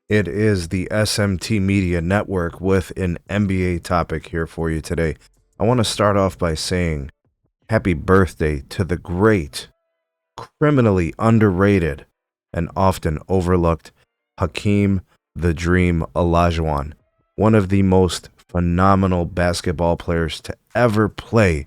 It is the SMT Media Network with an NBA topic here for you today. I want to start off by saying happy birthday to the great, criminally underrated, and often overlooked Hakeem the Dream Olajuwon, one of the most phenomenal basketball players to ever play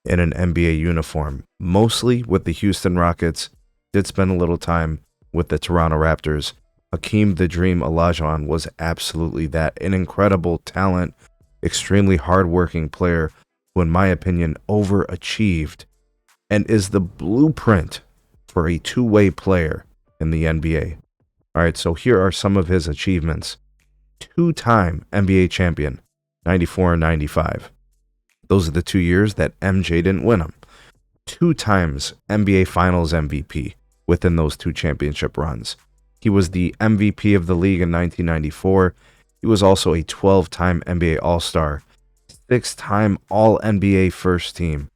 in an NBA uniform, mostly with the Houston Rockets, did spend a little time with the Toronto Raptors. Hakeem the Dream Olajuwon was absolutely that, an incredible talent, extremely hardworking player who, in my opinion, overachieved and is the blueprint for a two-way player in the NBA. All right, so here are some of his achievements. Two-time NBA champion, 94 and 95. Those are the 2 years that MJ didn't win them. 2 times NBA Finals MVP within those 2 championship runs. He was the MVP of the league in 1994. He was also a 12-time NBA All-Star, 6-time All-NBA First Team,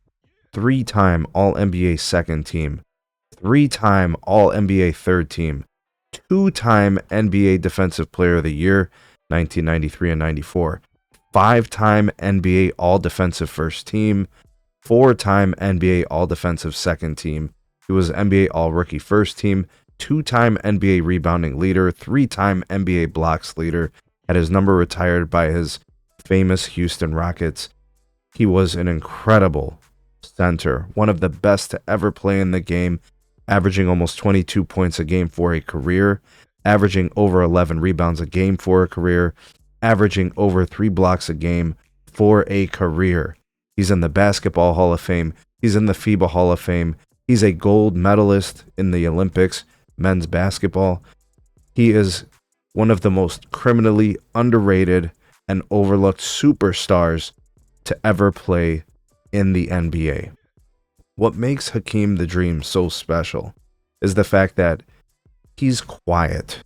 3-time All-NBA Second Team, 3-time All-NBA Third Team, 2-time NBA Defensive Player of the Year, 1993 and 94, 5-time NBA All-Defensive First Team, 4-time NBA All-Defensive Second Team. He was NBA All-Rookie First Team, 2-time NBA Rebounding Leader, 3-time NBA Blocks Leader, had his number retired by his famous Houston Rockets. He was an incredible center, one of the best to ever play in the game, averaging almost 22 points a game for a career, averaging over 11 rebounds a game for a career, averaging over 3 blocks a game for a career. He's in the Basketball Hall of Fame. He's in the FIBA Hall of Fame. He's a gold medalist in the Olympics, men's basketball. He is one of the most criminally underrated and overlooked superstars to ever play in the NBA. What makes Hakeem the Dream so special is the fact that he's quiet.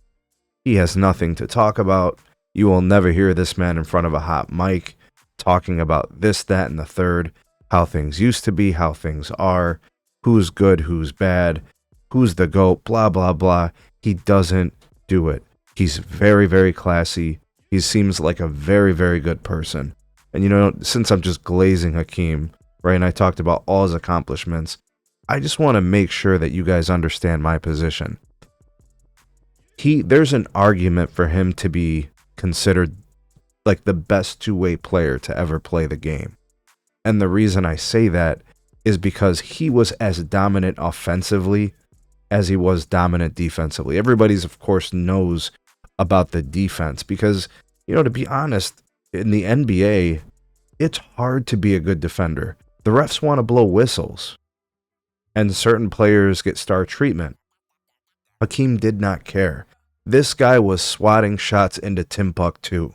He has nothing to talk about. You will never hear this man in front of a hot mic talking about this, that, and the third, how things used to be, how things are, who's good, who's bad, who's the GOAT, blah, blah, blah. He doesn't do it. He's very, very classy. He seems like a very, very good person. And, you know, since I'm just glazing Hakeem, right, and I talked about all his accomplishments, I just want to make sure that you guys understand my position. There's an argument for him to be considered like the best two-way player to ever play the game. And the reason I say that is because he was as dominant offensively as he was dominant defensively. Everybody's, of course, knows about the defense because, you know, to be honest, in the NBA, it's hard to be a good defender. The refs want to blow whistles, and certain players get star treatment. Hakeem did not care. This guy was swatting shots into Timbuktu.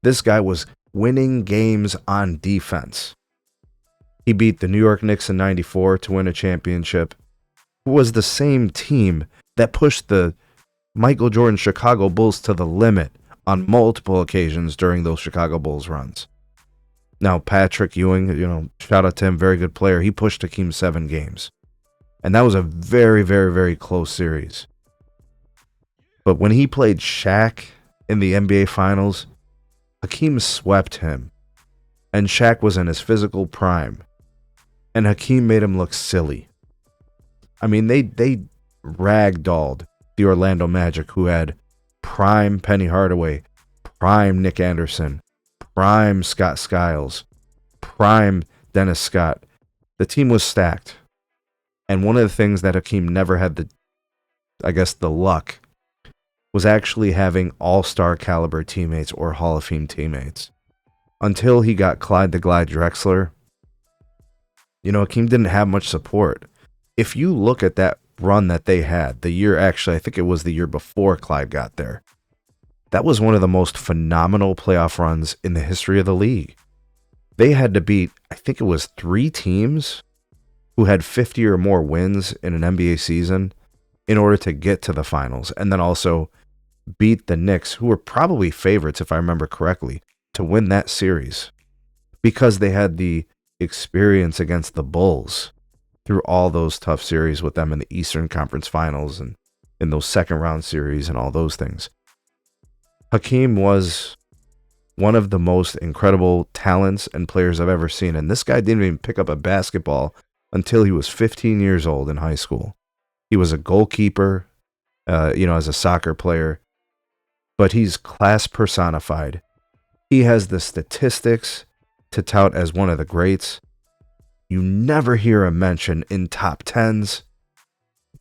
This guy was winning games on defense. He beat the New York Knicks in 94 to win a championship, who was the same team that pushed the Michael Jordan Chicago Bulls to the limit on multiple occasions during those Chicago Bulls runs. Now, Patrick Ewing, you know, shout out to him, very good player. He pushed Hakeem 7 games. And that was a very, very, very close series. But when he played Shaq in the NBA Finals, Hakeem swept him. And Shaq was in his physical prime. And Hakeem made him look silly. I mean, they ragdolled the Orlando Magic, who had prime Penny Hardaway, prime Nick Anderson, prime Scott Skiles, prime Dennis Scott. The team was stacked. And one of the things that Hakeem never had the luck was actually having all-star caliber teammates or Hall of Fame teammates. Until he got Clyde the Glide Drexler, you know, Hakeem didn't have much support. If you look at that run that they had, the year actually, I think it was the year before Clyde got there, that was one of the most phenomenal playoff runs in the history of the league. They had to beat, I think it was 3 teams who had 50 or more wins in an NBA season in order to get to the finals, and then also beat the Knicks, who were probably favorites, if I remember correctly, to win that series because they had the experience against the Bulls through all those tough series with them in the Eastern Conference Finals and in those second round series and all those things. Hakeem was one of the most incredible talents and players I've ever seen. And this guy didn't even pick up a basketball until he was 15 years old in high school. He was a goalkeeper, as a soccer player, but he's class personified. He has the statistics to tout as one of the greats. You never hear a mention in top 10s.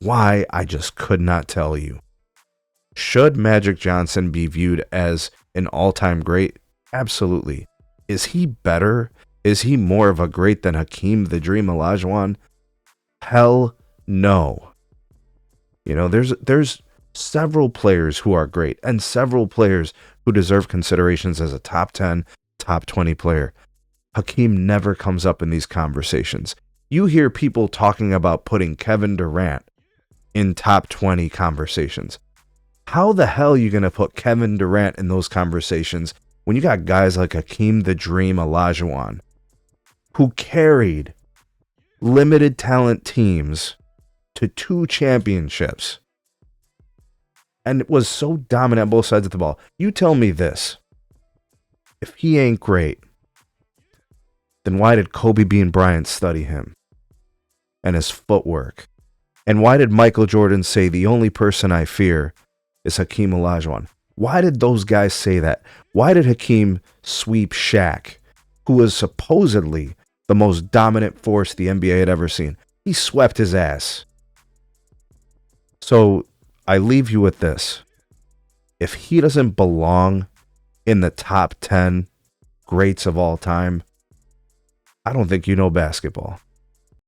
Why? I just could not tell you. Should Magic Johnson be viewed as an all-time great? Absolutely. Is he better? Is he more of a great than Hakeem the Dream Olajuwon? Hell no. There's several players who are great and several players who deserve considerations as a top 10, top 20 player. Hakeem never comes up in these conversations. You hear people talking about putting Kevin Durant in top 20 conversations. How the hell are you going to put Kevin Durant in those conversations when you got guys like Hakeem the Dream Olajuwon, who carried limited talent teams to 2 championships and was so dominant on both sides of the ball? You tell me this. If he ain't great, then why did Kobe Bean Bryant study him and his footwork? And why did Michael Jordan say the only person I fear is Hakeem Olajuwon? Why did those guys say that? Why did Hakeem sweep Shaq, who was supposedly the most dominant force the NBA had ever seen? He swept his ass. So I leave you with this. If he doesn't belong in the top 10 greats of all time, I don't think you know basketball.